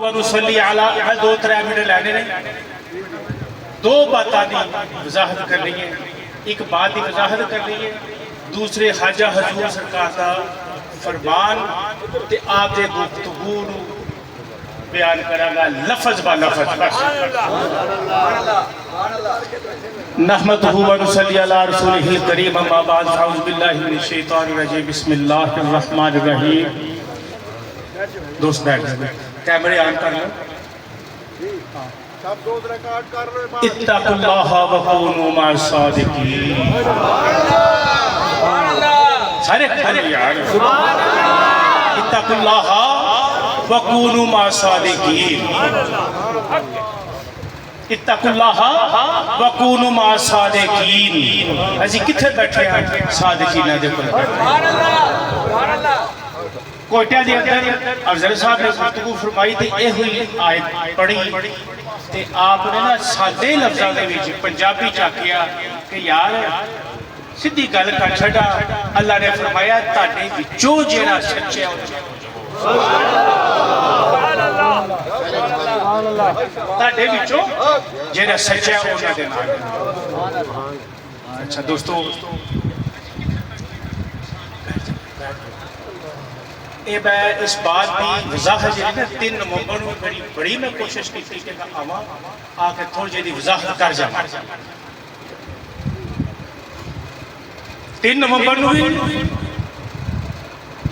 वनुसल्ली अला, दो त्रै मिनट लैने ने। दो बातों की वजाहत कर रही है, एक बात की वजाहत कर रही है, दूसरे हाजा हजूर सरकार का फरमान ते आप दे गुफ्तगू बयान करांगा लफज ब लफज। नहमदुहु व नुसल्ली अला रसूलिहिल करीम, अम्मा बाद, अऊज़ु बिल्लाहि मिनश शैतानिर रजीम, बिस्मिल्लाहिर रहमानिर रहीम। दोस्त बैठ जाओ, कैमरे ऑन कर लो। सब दोस्त रिकॉर्ड कर रहे हो। इत्तकुल्लाह व कूनू मअस सादिकीन। सारे यार इत्तकुल्लाह व कूनू मअस सादिकीन। इत्तकुल्लाह व कूनू मअस सादिकीन। अजी किथे बैठे हैं सादिकीन दे कोल। कोटा के अंदर अफजल साहब ने गुफ्तगू फरमाई तो यह हुई आयत पढ़ी ते आपने ना सादे लफ्ज़ों के विच पंजाबी च आखिया कि यार सीधी गल कर छड़ा। अल्लाह ने फरमाया तुहाडे विचों जिहड़ा सच्चा तुहाडे विचों जिहड़ा सच्चा उन्हां दे नाल। अच्छा दोस्तों, ये मैं इस बात की वजाहत जी ना 3 नवंबर को बड़ी मैं कोशिश की कि मैं आवा आके थोड़ी जी वजाहत कर जावा। 3 नवंबर को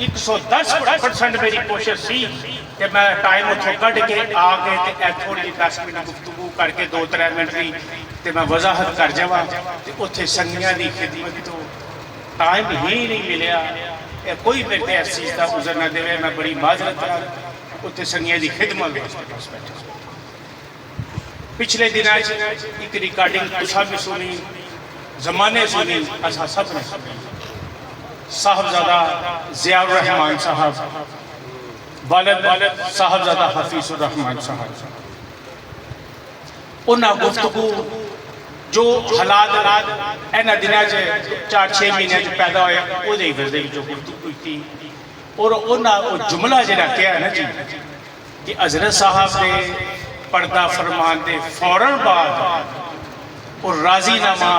110% मेरी कोशिश सी कि मैं टाइम उतो कढ़ के आके थोड़ी 10 मिनट गुफ्तगू करके 2-3 मिनट की तो मैं वजाहत कर जावा। उत्थे संगियां की खिदमत तो टाइम ही नहीं मिलिया। कोई मेरे को इस चीज़ का उजर न दे, मैं बड़ी माजरत उत्थे संगिया की खिदमत बैठा। पिछले दिन एक रिकॉर्डिंग तुसा भी सुनी, जमाने सुनी, असा सब ने सुनी। साहबजादा ज़ियाउर रहमान साहब, वालिद साहबजादा हफीजुर रहमान साहब, उन्हें गुफ्तगू जो हालात इन्होंने दिनों 4-6 महीनों पैदा होया वो गुफ्तगू की। और उन्हें जुमला जरा कहा ना जी कि हजरत साहब ने पर्दा फरमान के फौरन बाद और राजीनामा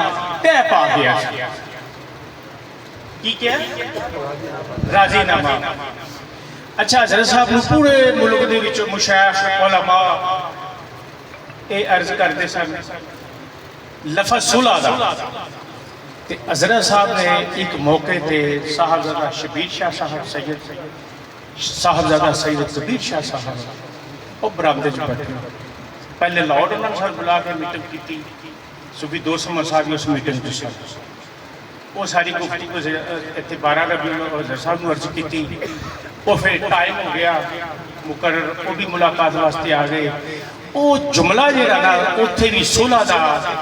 तय पा गया। की क्या राजीनामा? अच्छा, हजरत साहब ने पूरे मुल्क के मुशाइख उलमा ये अर्ज करते सन लफज सुलह दा। हजरत साहब ने एक मौके पर साहबजादा शबीर शाह साहब, सैयद साहबजादा सैयद कबीर शाह साहब और बरामदे च बैठे। पहले लॉर्ड उन्होंने सर बुला के मीटिंग की, सूफी दोस्त साहब उस मीटिंग में सन। वो सारी गुफ्तगू इतने 12 रबी हजरत साहब ने अर्ज की। वो फिर टाइम हो गया मुकर्रर, वो भी मुलाकात वास्ते आ गए। वो जुमला जरा ना उत्थे भी सुलह दा,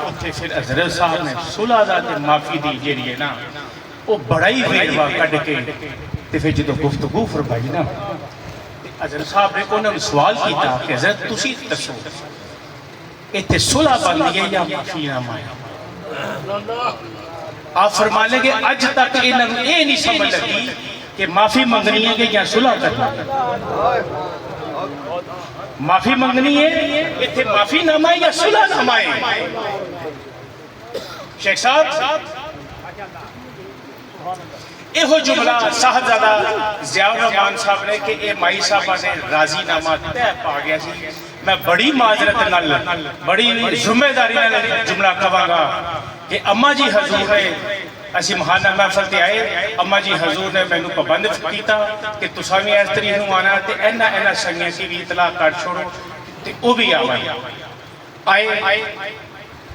उत्थे फिर हजरत साहब ने सुलह दा ते माफ़ी दी जी है ना वो बड़ा ही वेरवा कढ़ के ते फिर जो गुफ्तगू फरमाई ना हजरत साहब ने उन्होंने सवाल किया कि हजरत तुसी दसो इत्थे सुलह बनदी है या माफ़ीनामा है? आप फरमा लेंगे अज तक इन्होंने ये नहीं समझ लगी कि माफ़ी मंगनी है कि या सुलह करनी है। माफी मंगनी है इतने माफीनामा या सुलहनामा है? शेख साहब यो जुमला साहबजादा ज़ियाउर रहमान साहब ने कि ये माई साहबा ने राजीनामा तय पा गया सी। मैं बड़ी माजरत नाल बड़ी जिम्मेदारी नाल जुमला कहांगा कि अम्मा जी हजूर ने असी महाना महफल से आए, अम्मा जी हजूर ने मैनू पाबंद किया कि तुसा भी इस तरीक नूं आना ते इन्हां संगियां की भी इतला कर छोड़ो ते वो भी आए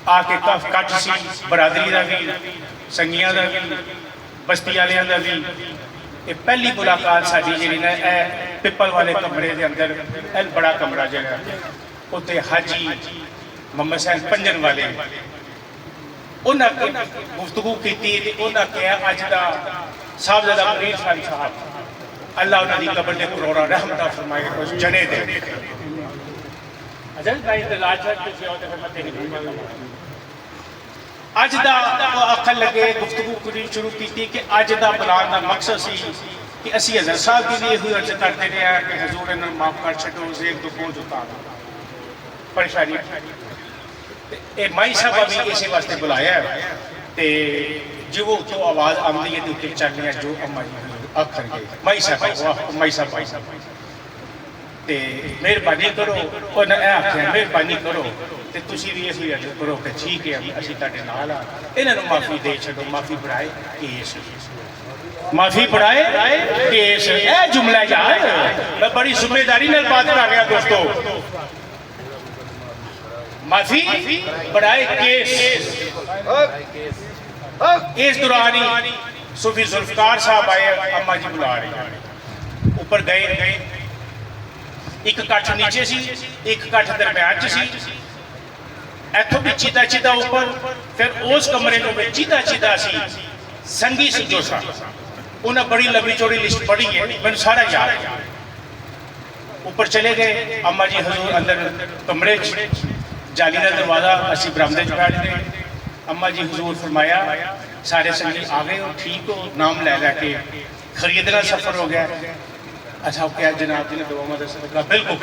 आके कट सी बरादरी का भी, संगियां का भी, बस्ती वालियां का भी। ये पहली मुलाकात साडी जी ना पिपल वाले कमरे के अंदर बड़ा कमरा जगह उत्ते हाजी मोहम्मद सैन पंजन वाले उन्हें गुफ्तगू की कहा अज का साहबजादा मुनीर खान साहब अल्लाह उन्होंने कबर ने करोड़ा रहमत फरमाए कुछ जने दे। अज का आखन लगे गुफ्तगू शुरू की कि अज का बुलाने का मकसद सी कि असी हज़रत साहब की भी यही अर्ज करते रहे हैं कि हजूर इन्होंने माफ़ कर छो, जेल तो बोझ उतार परेशानी। ये माई साहबा भी इस वास्ते बुलाया तो जो तो आवाज़ आती है तो उत्ते चलने जो अम्मा जी आखन गए माई साहब माई साहब तो मेहरबानी करो और आख्या मेहरबानी करो तो तुसी भी यही अर्ज करो कि ठीक है असी तुहाडे नाल आ, इन्होंने माफ़ी दे छो, माफ़ी बढ़ाए केस, माफी पढ़ाए केस। ए जुमला यार मैं बड़ी जिम्मेदारी नाल बात कर रहा दोस्तों। माफी बढ़ाए केस। इस दौरान ही सूफी जुल्फकार साहब आए, अम्मा जी बुला रही, ऊपर गए, एक कट्ठ नीचे सी, एक कट्ठ दरम्यान च सी, इथों भी चीता चीता ऊपर, फिर उस कमरे में चीता चीता सी संगी जो सा उन्हें बड़ी लंबी चौड़ी लिस्ट पढ़ी है, मैंने सारा याद है। ऊपर चले गए, अम्मा जी हजूर अंदर कमरे जाली का दरवाजा, असी बरामदे च बैठ गए। अम्मा जी हजूर फरमाया सारे संगी आ गए हो, ठीक हो, नाम लै लैके खरीदना सफर हो गया। अच्छा क्या जनाब जी ने दुआवां दा सदका बिल्कुल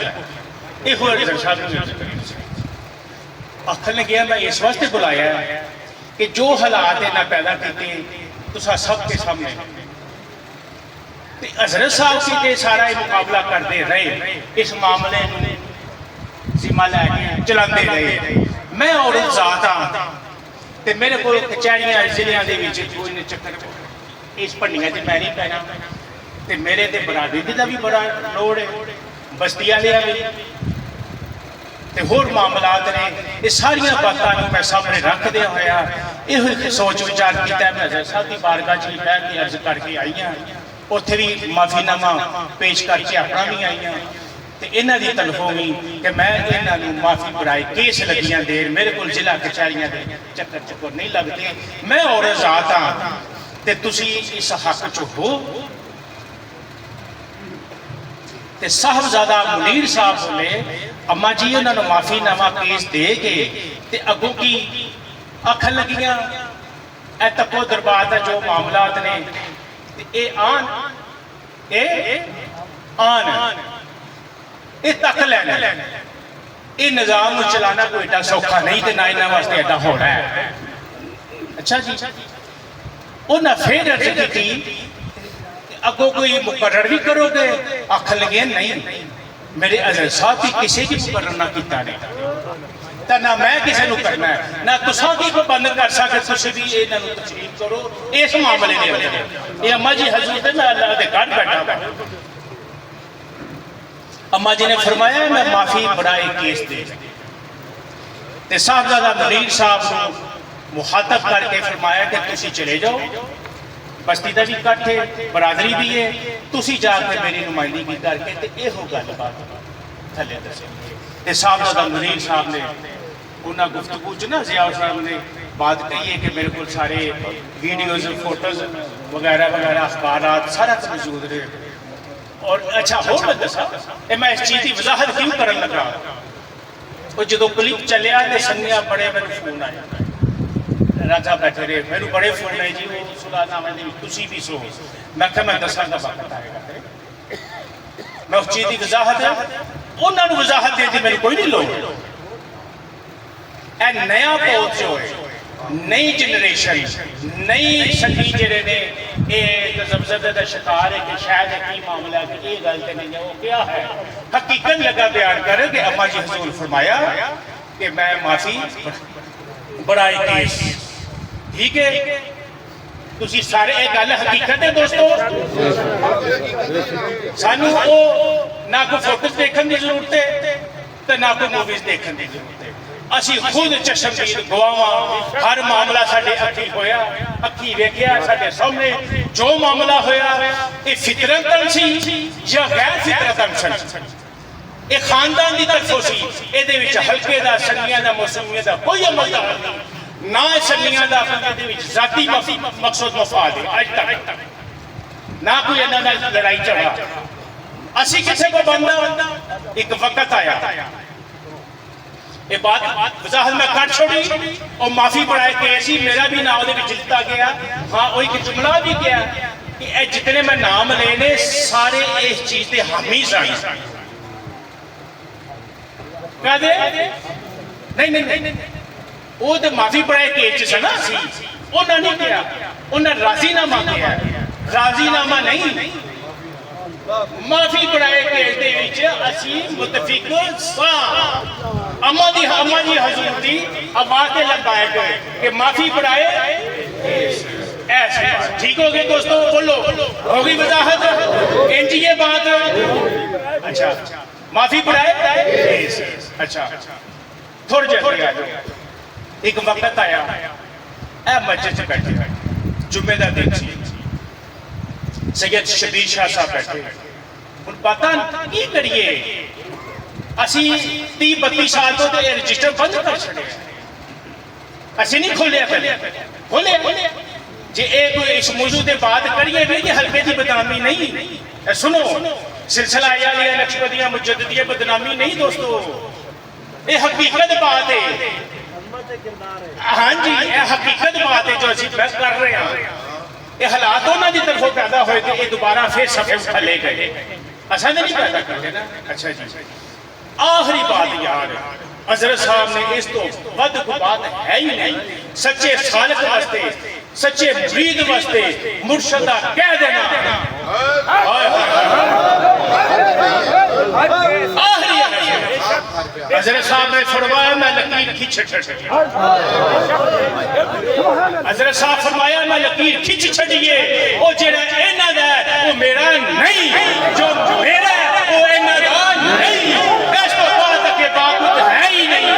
आखन लगे मैं इस वास्ते बुलाया कि जो हालात इन्हें पैदा किए तुसा सबके सामने हजरत साहब से सारा मुकाबला करते रहे, इस मामले सीमा लैके चलाते रहे। मैं औरत जात हाँ तो मेरे को कचहरियां जिलियां दे विच कोई चक्कर इस भंडियां च मैं नहीं पैना तो मेरे तो बरादरी का भी बड़ा लोड़ है, बस्ती वाले भी होर मामलात ने। ये सारिया बातों मैं सामने रखदे होया यो सोच विचार किया। मैं हज़रत साहब की बारगाह च भी बह के अर्ज करके आई हाँ, उत्थे भी माफीनामा पेश करके अपना भी आई हाँ तो इन्हों की तलफों भी कि मैं इन्हों माफ़ी बढ़ाए केस लगियां देर मेरे को जिला कचहरियां के चक्कर चक्कर नहीं लगते। मैं औरत जात हाँ तो तुसी इस हक च हो। तो साहबजादा मुनीर साहब बोले अम्मा जी उन्होंने माफीनामा केस दे के ते अगों की आखन लगियां ए तको दरबार का जो मामलात ने ए आन ये तक लैना, ये निजाम चलाना कोई एडा सौखा नहीं तो ना इन्होंने वास्ते एडा होना है। अच्छा जी उन्हें फिर अर्ज की अगों कोई मुकर्रर भी करोगे? आखन लगे नहीं मेरे हज़रत साहब की किसी की मुकर्रर ना किया नहीं तो ना मैं किसी को करना है ना तुसा की को बंद कर सकते, तुम भी इन्होंने तस्लीम करो इस मामले के अंदर। ये अम्मा जी हजूर से मैं अल्लाह के घर बैठा हुआ। अम्मा जी ने फरमाया मैं माफी बढ़ाए केस दे ते साहबजादा मुनीर साहब को मुखातब करके फरमाया कि तुसी चले जाओ, बस्ती का भी इकट्ठ है, बरादरी भी है, तुसी जाके मेरी नुमाइंदगी करके ते इहो गलबात थले दसे। ते साहबजादा मुनीर साहब ने उन्होंने गुफ्तगू च ना जिया साहब ने बात कही है कि मेरे को सारे वीडियोज फोटोज वगैरह वगैरह अखबारात सारा कुछ मौजूद रहे। और अच्छा हो मैं दसा मैं इस चीज़ की वजाहत क्यों करन लगा, वो जो क्लिप चलिया तो संगिया बड़े मेरे फोन आए, राजा बैठे रहे मेरे बड़े फोन आए जी वो सुलानामे तुसी भी सो। मैं क्या मैं दसा का वक्त आएगा, मैं उस चीज़ की वजाहत उन्होंने वजाहत दे दी, मेरे कोई नहीं लोग। ए नया पौध जो है, नई जनरेशन नई संगी जेडे ने ज़बज़बे का शिकार है कि शायद की मामला कि ये गल तो नहीं है, वो क्या है हकीकत लगा बयान करे कि अम्मा जी हजूर फरमाया कि मैं माफी बढ़ाई केस। ठीक है तुसी सारे एक गल हकीकत है दोस्तों, सानू वो ना कोई फोटोज देखने की जरूरत है तो ना कोई मूवीज देखने की जरूरत है। असी खुद चश्मदीद गवाह, हर मामला साडे अखी होया, अखी वेखिया साडे सामने जो मामला होया ये फितरतन सी या गैर फितरतन सी, ये खानदान की तरफों सी, ये हल्के का संगियां का मौसमिया का कोई अमल नहीं, ना संगियां का जाती मकसद मफाद है अज तक ना कोई इन्होंने लड़ाई झगड़ा। असी किसी को बनना एक वक्त आया ये बात वजाहत में कर छोड़ी और माफी बढ़ाए केस ही मेरा भी ना लिखता गया। हाँ वो एक जुमला भी गया कि ये जितने मैं नाम लेने सारे इस चीज के हामी सन कहते नहीं नहीं नहीं वो तो माफी पड़ाए केस च ना सी उन्हें नहीं किया उन्हें राजीनामा किया राजीनामा नहीं माफी पड़ाए केस दे विच असी मुतफिक सां अम्मा जी हजूर दी आवाज ते लगाए गए कि माफी पड़ाए ऐसे ठीक हो गए दोस्तों बोलो हो गई वजाहत इंजी ये बात अच्छा माफी पड़ाए अच्छा थोड़ी जल्दी आ जाओ एक वक्त आया ए मस्जिद च बैठे जुम्मे का दिन सी सैयद शबीर शाह साहब बैठे हुण पता की करिए असी 30-32 साल तो रजिस्टर बंद कर छड़े असी नहीं खोलिया पहले खोलिया जे कोई इस मौजू के बात करिए भी कि हल्के की बदनामी नहीं सुनो सिलसिला आलिया नक्शबंदियां मुजद्दिदिया बदनामी नहीं दोस्तों ये हकीकत बात है हाँ जी ये हकीकत बात है जो असी बहस कर रहे हैं ये हालात उन्होंने तरफों पैदा होए थे ये दोबारा फिर सफे उठा ले गए असा नहीं पैदा करते ना अच्छा जी आखिरी बात यार हजरत साहब ने इस तो वध कोई बात है ही नहीं सच्चे सालक वास्ते सच्चे मुरीद वास्ते मुर्शदा कह देना आखिरी हजरत साहब ने फरमाया मैं लकीर खींच हजरत साहब फरमाया मैं लकीर खींच छड़िए वो जेड़ा इन्हां दा वो मेरा नहीं जो मेरा वो इन्हां दा नहीं इस तो बाद के बात है ही नहीं